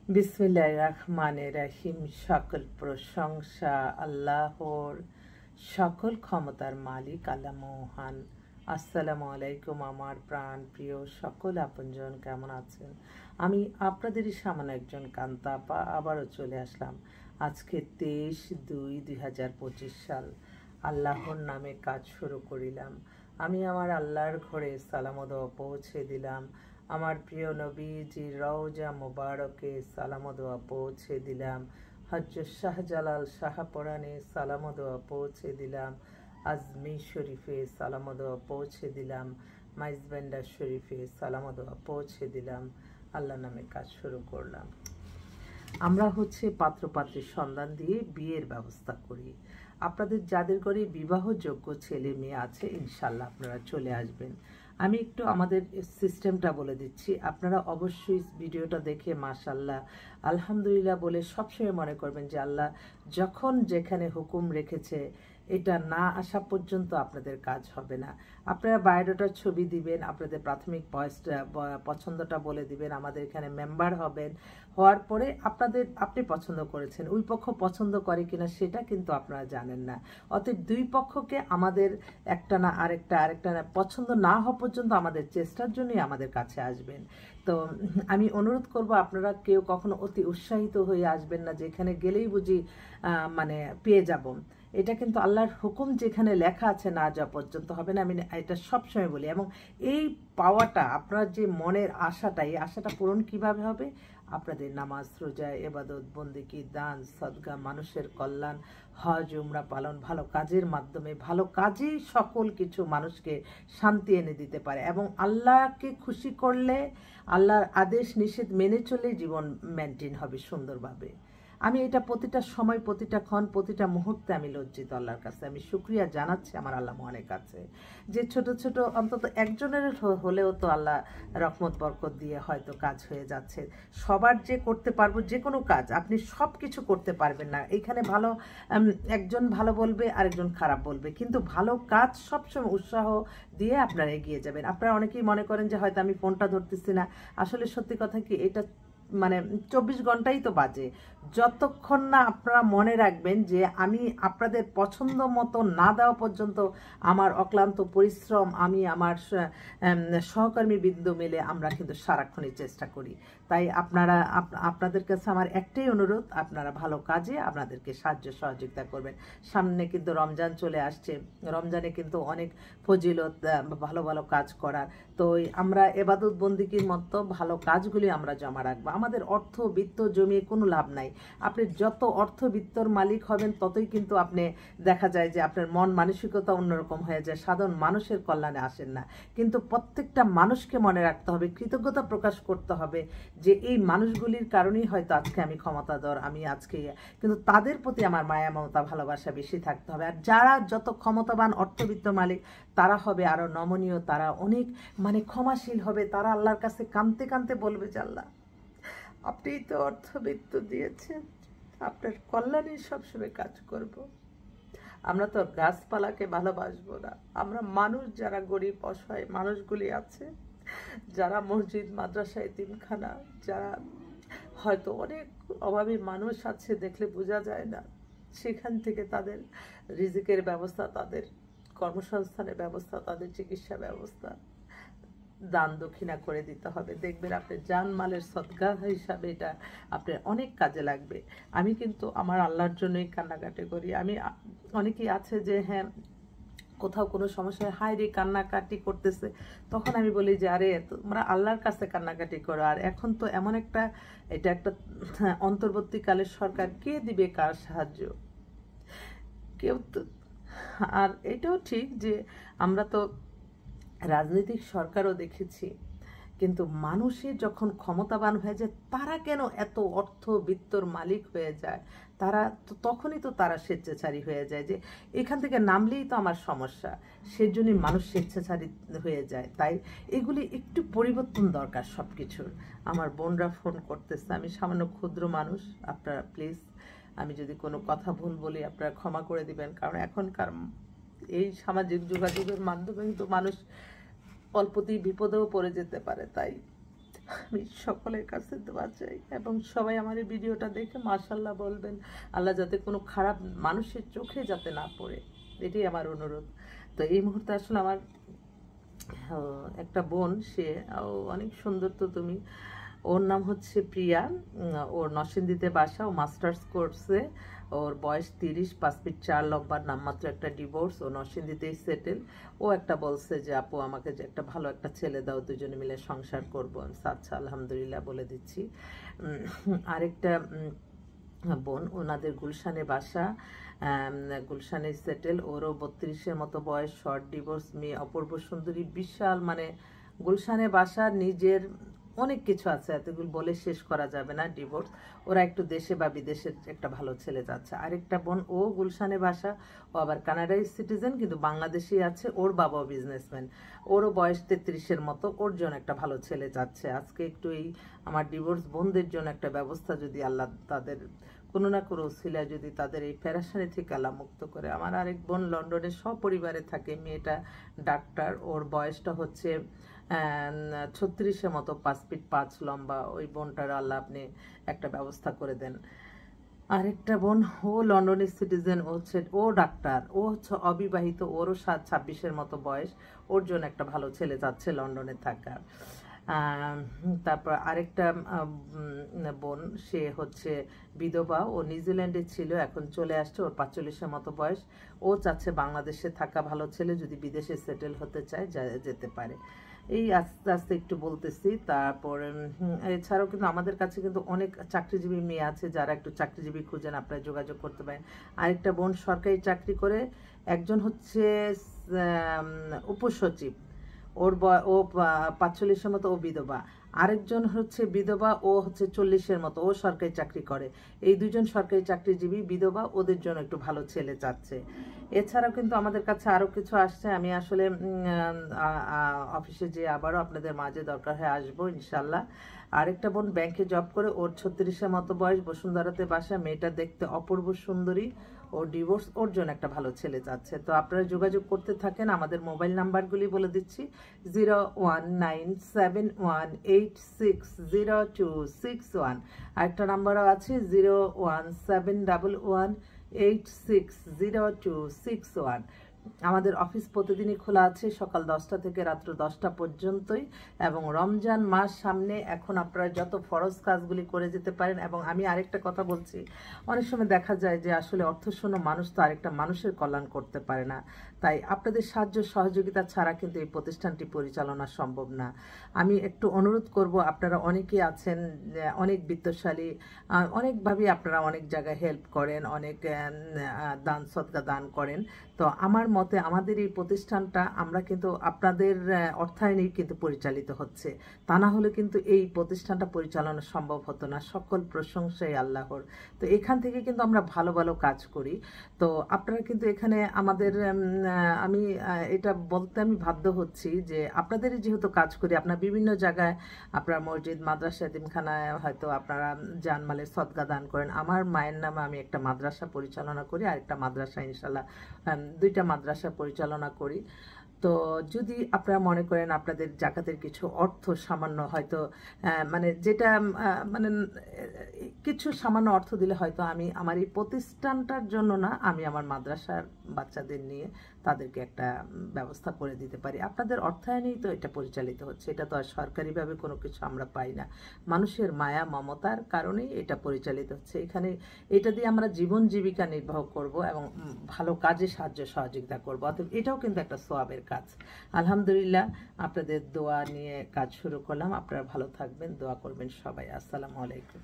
বিসমিল্লাহির রহমানির রহিম। সকল প্রশংসা আল্লাহর, সকল ক্ষমতার মালিক আল্লাহ মহান। আসসালামু আলাইকুম আমার প্রাণ প্রিয় সকল আপনজন, কেমন আছেন? আমি আপনাদেরই সামান্য একজন কান্তা আপা আবারও চলে আসলাম। আজকে 23/2/2025 সাল। আল্লাহর নামে কাজ শুরু করিলাম। আমি আমার আল্লাহর ঘরে সালাম ও দোয়া পৌঁছে দিলাম। আমার প্রিয় নবীজি রওজা মুবারকে সালাম ও দোয়া পৌঁছে দিলাম। হযরত শাহজালাল শাহপরানে সালাম ও দোয়া পৌঁছে দিলাম। আজমি শরীফে সালাম ও দোয়া পৌঁছে দিলাম। মাইজবান্ডার শরীফে সালাম ও দোয়া পৌঁছে দিলাম। আল্লাহ নামে কাজ শুরু করলাম। আমরা পাত্রপাত্রীর সন্ধান দিয়ে বিয়ের ব্যবস্থা করি। আপনাদের যাদের ঘরে বিবাহযোগ্য ছেলে মেয়ে আছে, ইনশাল্লাহ আপনারা চলে আসবেন। আমি একটু আমাদের সিস্টেমটা বলে দিচ্ছি, আপনারা অবশ্যই ভিডিওটা দেখে মাশাল্লাহ আলহামদুলিল্লাহ বলে সবসময় মনে করবেন যে আল্লাহ যখন যেখানে হুকুম রেখেছে এটা না আসা পর্যন্ত আপনাদের কাজ হবে না। আপনারা বায়োডাটার ছবি দিবেন, আপনাদের প্রাথমিক পছন্দটা বলে দিবেন, আমাদের এখানে মেম্বার হবেন। হওয়ার পরে আপনি পছন্দ করেছেন, ওই পক্ষ পছন্দ করে কিনা সেটা কিন্তু আপনারা জানেন না। অতএব দুই পক্ষকে আমাদের একটা না আরেকটা না পছন্দ না হওয়া পর্যন্ত আমাদের চেষ্টার জন্যই আমাদের কাছে আসবেন। তো আমি অনুরোধ করব আপনারা কেউ কখনো অতি উৎসাহিত হয়ে আসবেন না, যেখানে গেলেই বুঝি মানে পেয়ে যাব। এটা কিন্তু আল্লাহর হুকুম যেখানে লেখা আছে না যাওয়া পর্যন্ত হবে না, আমি এটা সবসময় বলি। এবং এই পাওয়াটা আপনার যে মনের আশাটা, এই আশাটা পূরণ কিভাবে হবে? আপনাদের নামাজ, রোজা, ইবাদত, বন্দেগী, দান, সদকা, মানুষের কল্যাণ, হজ, উমরা পালন, ভালো কাজের মাধ্যমে। ভালো কাজেই সকল কিছু মানুষকে শান্তি এনে দিতে পারে এবং আল্লাহকে খুশি করলে, আল্লাহর আদেশ নিষেধ মেনে চলে জীবন মেনটেন হবে সুন্দরভাবে। আমি এটা প্রতিটা সময়, প্রতিটা ক্ষণ, প্রতিটা মুহূর্তে আমি লজ্জিত আল্লাহর কাছে। আমি শুকরিয়া জানাচ্ছি আমার আল্লাহ মহানের কাছে যে ছোট ছোট অন্তত একজনের হলেও তো আল্লাহ রহমত বরকত দিয়ে হয়তো কাজ হয়ে যাচ্ছে। সবার যে করতে পারবো যে কোনো কাজ, আপনি সব কিছু করতে পারবেন না। এইখানে ভালো একজন ভালো বলবে, আরেকজন খারাপ বলবে, কিন্তু ভালো কাজ সবসময় উৎসাহ দিয়ে আপনারা এগিয়ে যাবেন। আপনারা অনেকেই মনে করেন যে হয়তো আমি ফোনটা ধরতেছি না। আসলে সত্যি কথা কি, এটা মানে 24 ঘন্টাই তো বাজে। যতক্ষণ না আপনারা মনে রাখবেন যে আমি আপনাদের পছন্দ মতো না দেওয়া পর্যন্ত আমার অক্লান্ত পরিশ্রম, আমি আমার সহকর্মী বৃন্দ মিলে আমরা কিন্তু সারাক্ষণই চেষ্টা করি। তাই আপনাদের কাছে আমার একটাই অনুরোধ, আপনারা ভালো কাজে আপনাদেরকে সাহায্য সহযোগিতা করবেন। সামনে কিন্তু রমজান চলে আসছে। রমজানে কিন্তু অনেক ফজিলত, ভালো ভালো কাজ করার। তো আমরা এবাদত বন্দিগির মতো ভালো কাজগুলি আমরা জমা রাখবো। আমাদের অর্থ বিত্ত জমিয়ে কোনো লাভ নাই। আপনি যত অর্থ বিত্তর মালিক হবেন ততই কিন্তু আপনি দেখা যায় যে আপনার মন মানসিকতা অন্যরকম হয়ে যায়, সাধারণ মানুষের কল্যাণে আসেন না। কিন্তু প্রত্যেকটা মানুষকে মনে রাখতে হবে, কৃতজ্ঞতা প্রকাশ করতে হবে যে এই মানুষগুলির কারণেই হয়তো আজকে আমি ক্ষমতাধর, আমি আজকে, কিন্তু তাদের প্রতি আমার মায়া মমতা ভালোবাসা বেশি থাকতে হবে। আর যারা যত ক্ষমতাবান অর্থবিত্ত মালিক তারা হবে আরো নমনীয়, তারা অনেক ক্ষমাশীল হবে। তারা আল্লাহর কাছে কাঁদতে কাঁদতে বলবে যে আল্লাহ আপনিই তো অর্থবিত্ত দিয়েছেন, আপনার কল্যাণে সবসময় কাজ করব। আমরা তো গাছপালাকে ভালোবাসবো না, আমরা মানুষ যারা গরিব অসহায় মানুষগুলি আছে, যারা মসজিদ মাদ্রাসা এতিমখানা, যারা হয়তো অনেক অভাবী মানুষ আছে দেখলে বোঝা যায় না, সেখান থেকে তাদের রিজিকের ব্যবস্থা, তাদের কর্মসংস্থানের ব্যবস্থা, তাদের চিকিৎসা ব্যবস্থা, দান দক্ষিণা করে দিতে হবে। দেখবেন আপনার জানমালের সদকা হিসাবে এটা আপনার অনেক কাজে লাগবে। আমি কিন্তু আমার আল্লাহর জন্যই কান্নাকাটি করি। আমি অনেকেই আছে যে হ্যাঁ কোথাও কোনো সমস্যায় হায় রে কান্নাকাটি করতেছে, তখন আমি বলি যে আরে তোমরা আল্লাহর কাছে কান্নাকাটি করো। আর এখন তো এমন এটা একটা অন্তর্বর্তীকালের সরকার, কে দিবে কার সাহায্য? কেউ তো। আর এটাও ঠিক যে আমরা তো রাজনৈতিক সরকারও দেখেছি, কিন্তু মানুষের যখন ক্ষমতাবান হয়ে যায় তারা কেন এত অর্থ বিত্তর মালিক হয়ে যায়? তারা তো তখনই তো তারা স্বেচ্ছাচারী হয়ে যায় যে এখান থেকে নামলেই তো আমার সমস্যা, সেজন্যই মানুষ স্বেচ্ছাচারী হয়ে যায়। তাই এগুলি একটু পরিবর্তন দরকার সব কিছুর। আমার বোনরা ফোন করতেছে, আমি সামান্য ক্ষুদ্র মানুষ, আপনারা প্লিজ আমি যদি কোনো কথা ভুল বলি আপনারা ক্ষমা করে দিবেন। কারণ এখনকার এই সামাজিক যোগাযোগের মাধ্যমে কিন্তু মানুষ অল্পতেই বিপদেও পড়ে যেতে পারে। তাই আমি সকলের কাছে দোয়া চাই এবং সবাই আমার এই ভিডিওটা দেখে মাশাআল্লাহ বলবেন, আল্লাহ যাতে কোনো খারাপ মানুষের চোখে যাতে না পড়ে, এটাই আমার অনুরোধ। তো এই মুহূর্তে আসলে আমার একটা বোন, সে অনেক সুন্দর, তো তুমি, ওর নাম হচ্ছে প্রিয়া, ওর নরসিংদীতে বাসা, ও মাস্টার্স করছে, ওর বয়স 30, 5 ফিট 4 লম্বা, নামমাত্র একটা ডিভোর্স, ও নরসিংদীতেই সেটেল। ও একটা বলছে যে আপু আমাকে যে একটা ভালো একটা ছেলে দাও, দুজনে মিলে সংসার করবো। আমি আচ্ছা আলহামদুলিল্লাহ বলে দিচ্ছি। আরেকটা বোন, ওনাদের গুলশানে বাসা, গুলশানে সেটেল, ওরও 32-এর মতো বয়স, শর্ট ডিভোর্স, মেয়ে অপূর্ব সুন্দরী, বিশাল, মানে গুলশানে বাসা, নিজের অনেক কিছু আছে, এতগুলো বলে শেষ করা যাবে না। ডিভোর্স, ওরা একটু দেশে বা বিদেশের একটা ভালো ছেলে যাচ্ছে। আরেকটা বোন, ও গুলশানে বাসা, ও আবার কানাডাই সিটিজেন কিন্তু বাংলাদেশি আছে, ওর বাবাও বিজনেসম্যান, ওরও বয়স 33-এর মতো, ওর জন্য একটা ভালো ছেলে যাচ্ছে। আজকে একটু এই আমার ডিভোর্স বোনদের জন্য একটা ব্যবস্থা যদি আল্লাহ তাদের কোনো না কোনো উসিলায় যদি তাদের এই প্যারাশানি থেকে আল্লাহ মুক্ত করে। আমার আরেক বোন লন্ডনে সপরিবারে থাকে, মেয়েটা ডাক্তার, ওর বয়সটা হচ্ছে 36-এর মতো, 5 ফিট 5 লম্বা। ওই বোনটার আল্লাহ আপনি একটা ব্যবস্থা করে দেন। আরেকটা বোন, ও লন্ডনের সিটিজেন, ও ডাক্তার, ও হচ্ছে অবিবাহিত, ওরও 26-এর মতো বয়স, ওর জন্য একটা ভালো ছেলে যাচ্ছে লন্ডনে থাকা। তারপর আরেকটা বোন, সে হচ্ছে বিধবা, ও নিউজিল্যান্ডে ছিল, এখন চলে আসছে, ওর 45-এর মতো বয়স, ও চাচ্ছে বাংলাদেশে থাকা, ভালো ছেলে, যদি বিদেশে সেটেল হতে চায় যেতে পারে। এই আস্তে আস্তে একটু বলতেছি। তারপরে এছাড়াও কিন্তু আমাদের কাছে কিন্তু অনেক চাকরিজীবী মেয়ে আছে, যারা একটু চাকরিজীবী খুঁজেন, আপনারা যোগাযোগ করতে পারেন। আরেকটা বোন সরকারি চাকরি করে, একজন হচ্ছে উপসচিব, ও 45-এর মতো, ও বিধবা। আরেকজন হচ্ছে বিধবা, ও হচ্ছে 40-এর মতো, ও সরকারি চাকরি করে। এই দুজন সরকারি চাকরিজীবী, বিধবা, ওদের জন্য একটু ভালো ছেলে চাচ্ছে। এছাড়াও কিন্তু আমাদের কাছে আরও কিছু আসছে। আমি আসলে অফিসে যে আবারও আপনাদের মাঝে দরকার হয়ে আসবো ইনশাল্লাহ। আরেকটা বোন ব্যাংকে জব করে, ওর 36-এর মতো বয়স, বসুন্ধরাতে বাসা, মেয়েটা দেখতে অপূর্ব সুন্দরী, ও ডিভোর্স, ওর জন্য একটা ভালো ছেলে যাচ্ছে। তো আপনারা যোগাযোগ করতে থাকেন। আমাদের মোবাইল নাম্বারগুলি বলে দিচ্ছি: 01971860261। আরেকটা নাম্বারও আছে 01711860261। আমাদের অফিস প্রতিদিনই খোলা আছে, সকাল 10টা থেকে রাত্র 10টা পর্যন্তই। এবং রমজান মাস সামনে, এখন আপনারা যত ফরজ কাজগুলি করে যেতে পারেন। এবং আমি আরেকটা কথা বলছি, অনেক সময় দেখা যায় যে আসলে অর্থশূন্য মানুষ তো আরেকটা মানুষের কল্যাণ করতে পারে না, তাই আপনাদের সাহায্য সহযোগিতা ছাড়া কিন্তু এই প্রতিষ্ঠানটি পরিচালনা সম্ভব না। আমি একটু অনুরোধ করব, আপনারা অনেকেই আছেন অনেক বিত্তশালী, অনেকভাবে আপনারা অনেক জায়গায় হেল্প করেন, অনেক দান সদকা দান করেন। তো আমার মতে আমাদের এই প্রতিষ্ঠানটা, আমরা কিন্তু আপনাদের অর্থায়নেই কিন্তু পরিচালিত হচ্ছে, তা না হলে কিন্তু এই প্রতিষ্ঠানটা পরিচালনা সম্ভব হতো না। সকল প্রশংসাই আল্লাহর। তো এখান থেকে কিন্তু আমরা ভালো ভালো কাজ করি। তো আপনারা কিন্তু এখানে আমাদের, আমি এটা বলতে আমি বাধ্য হচ্ছি যে আপনাদেরই যেহেতু কাজ করি, আপনার বিভিন্ন জায়গায়, আপনার মসজিদ, মাদ্রাসা, এতিমখানায় হয়তো আপনারা জানমালের সদকা দান করেন। আমার মায়ের নামে আমি একটা মাদ্রাসা পরিচালনা করি, আর একটা মাদ্রাসা ইনশাল্লাহ, 2টা মাদ্রাসা পরিচালনা করি। তো যদি আপনারা মনে করেন আপনাদের জাকাতের কিছু অর্থ সামান্য, হয়তো মানে যেটা মানে কিছু সামান্য অর্থ দিলে হয়তো আমি আমার এই প্রতিষ্ঠানটার জন্য না, আমি আমার মাদ্রাসার বাচ্চাদের নিয়ে তাদেরকে একটা ব্যবস্থা করে দিতে পারি। আপনাদের অর্থায়নেই তো এটা পরিচালিত হচ্ছে, এটা তো আর সরকারিভাবে কোনো কিছু আমরা পাই না। মানুষের মায়া মমতার কারণেই এটা পরিচালিত হচ্ছে। এখানে এটা দিয়ে আমরা জীবন জীবিকা নির্বাহ করব এবং ভালো কাজে সাহায্য সহযোগিতা করবো। অতএব এটাও কিন্তু একটা সোয়াবের কাজ। আলহামদুলিল্লাহ, আপনাদের দোয়া নিয়ে কাজ শুরু করলাম। আপনারা ভালো থাকবেন, দোয়া করবেন সবাই। আসসালামু আলাইকুম।